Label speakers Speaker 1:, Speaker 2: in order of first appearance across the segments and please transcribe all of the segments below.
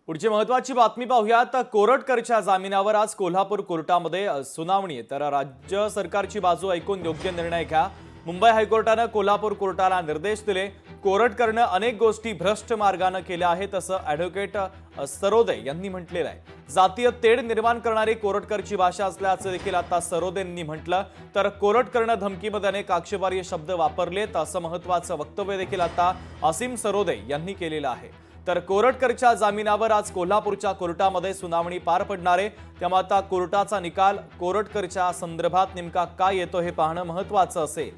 Speaker 1: पुढची महत्त्वाची बातमी पाहूयात। कोरटकरच्या जामिनावर आज कोल्हापूर कोर्टामध्ये सुनावणी। तर राज्य सरकारची बाजू ऐकून योग्य निर्णय घ्या। मुंबई हायकोर्टाने कोल्हापूर कोर्टाला निर्देश दिले। कोरटकरने अनेक गोष्टी भ्रष्ट मार्गाने केल्या आहेत असं ॲडव्होकेट सरोदे यांनी म्हटलेलं आहे। जातीय तेढ निर्माण करणारी कोरटकरची भाषा असल्याचं देखील आता सरोदे यांनी म्हटलं। तर कोरटकरने धमकीमध्ये अनेक आक्षेपार्ह शब्द वापरलेत असं महत्त्वाचं वक्तव्य देखील आता असीम सरोदे यांनी केलेलं आहे। तर कोरटकरच्या जामिनावर आज कोल्हापूरच्या कोर्टामध्ये सुनावणी पार पडणार आहे। त्यामुळे आता कोर्टाचा निकाल कोरटकरच्या संदर्भात नेमका काय येतो हे पाहणं महत्त्वाचं असेल।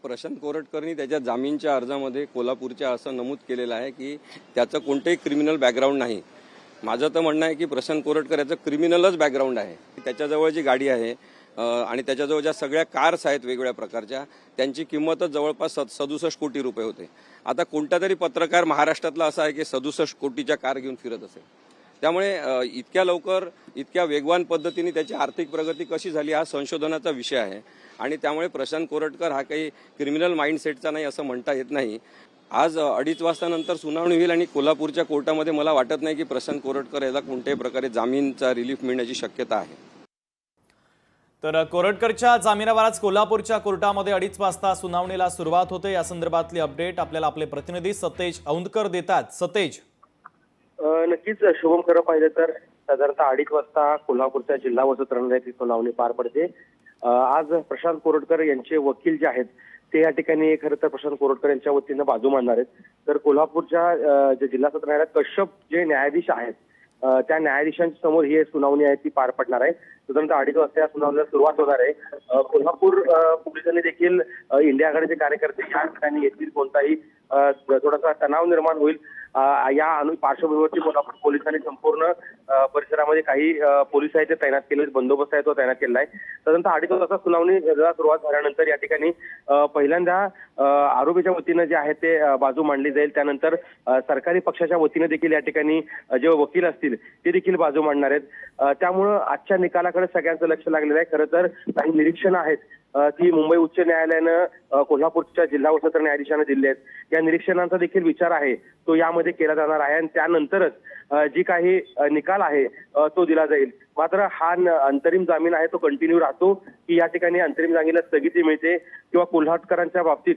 Speaker 2: प्रशांत कोरटकरनी त्याच्या जामीनच्या अर्जामध्ये कोल्हापूरच्या असं नमूद केलेलं आहे की त्याचं कोणतेही क्रिमिनल बॅकग्राऊंड नाही। माझं तर म्हणणं आहे की प्रशांत कोरटकर याचं क्रिमिनलच बॅकग्राऊंड आहे। त्याच्याजवळ जी गाडी आहे आणि त्याच्याजवळ ज्या सगळ्या कार्स आहेत वेगवेगळ्या प्रकारच्या, त्यांची किंमतच जवळपास 67 कोटी रुपये होते। आता कोणता तरी पत्रकार महाराष्ट्रातला असा आहे की 67 कोटीच्या कार घेऊन फिरत असेल। त्यामुळे इतक्या लवकर इतक्या वेगवान पद्धतीने त्याची आर्थिक प्रगती कशी झाली हा संशोधनाचा विषय आहे। आणि त्यामुळे प्रशांत कोरटकर हा काही क्रिमिनल माइंडसेटचा नाही असं म्हणता येत नाही। आज 2:30 वाजता नंतर सुनावणी होईल आणि कोल्हापूरच्या कोर्टामध्ये मला वाटत नाही की प्रशांत कोरटकर याला कोणत्याही प्रकारे जामीनचा रिलीफ मिळण्याची शक्यता आहे।
Speaker 1: तर कोरटकरच्या जामिनावर आज कोल्हापूरच्या कोर्टामध्ये 2:30 वाजता सुनावणीला सुरुवात होते। या संदर्भातली अपडेट आपल्याला आपले प्रतिनिधी सतेज औंधकर देतात। सतेज,
Speaker 3: नक्कीच शुभम, खरं पाहिलं तर साधारणतः 2:30 वाजता कोल्हापूरच्या जिल्हा व सत्र न्यायालयाची सुनावणी पार पडते। आज प्रशांत कोरटकर यांचे वकील जे आहेत ते या ठिकाणी खरं तर प्रशांत कोरटकर यांच्या वतीनं बाजू मांडणार आहेत। तर कोल्हापूरच्या जे जिल्हा सत्र न्यायालयात कश्यप जे न्यायाधीश आहेत त्या न्यायाधीशांच्या समोर ही सुनावणी आहे ती पार पडणार आहे। साधारणतः 2:30 वाजता या सुनावणीला सुरुवात होणार आहे। कोल्हापूर पोलिसांनी देखील इंडिया आघाडीचे कार्यकर्ते या ठिकाणी येथील कोणताही थोडासा तणाव निर्माण होईल या पार्श्वभूमीवरती कोल्हापूर पोलिसांनी संपूर्ण परिसरामध्ये काही पोलीस आहेत ते तैनात केले, बंदोबस्त आहे तो तैनात केला आहे। साधारणतः 2:30 वाजता सुनावणीला सुरुवात झाल्यानंतर या ठिकाणी पहिल्यांदा आरोपीच्या वतीनं जे आहे ते बाजू मांडली जाईल। त्यानंतर सरकारी पक्षाच्या वतीने देखील या ठिकाणी जे वकील असतील ते देखील बाजू मांडणार आहेत। त्यामुळं आजच्या निकालाकडे सगळ्यांचं लक्ष लागलेलं आहे। खरं तर काही निरीक्षणं आहेत ती मुंबई उच्च न्यायालयानं कोल्हापूरच्या जिल्हा व सत्र न्यायाधीशांना दिली आहेत। या निरीक्षणांचा देखील विचार आहे तो यामध्ये केला जाणार आहे आणि त्यानंतरच जी काही निकाल आहे तो दिला जाईल। मात्र हा अंतरिम जामीन आहे तो कंटिन्यू राहतो की या ठिकाणी अंतरिम जामीनला स्थगिती मिळते किंवा कोल्हाटकरांच्या बाबतीत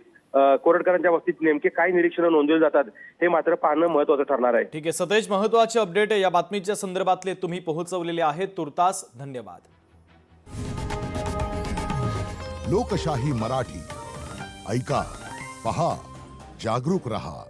Speaker 3: कोरटकरांच्या बाबतीत नेमके काय निरीक्षणं नोंदवली जातात हे मात्र पाहणं महत्त्वाचं ठरणार आहे।
Speaker 1: ठीक आहे सतेज, महत्त्वाचे अपडेट या बातमीच्या संदर्भातले तुम्ही पोहोचवलेले आहेत। तुर्तास धन्यवाद।
Speaker 4: लोकशाही मराठी ऐका, पहा, जागरूक रहा।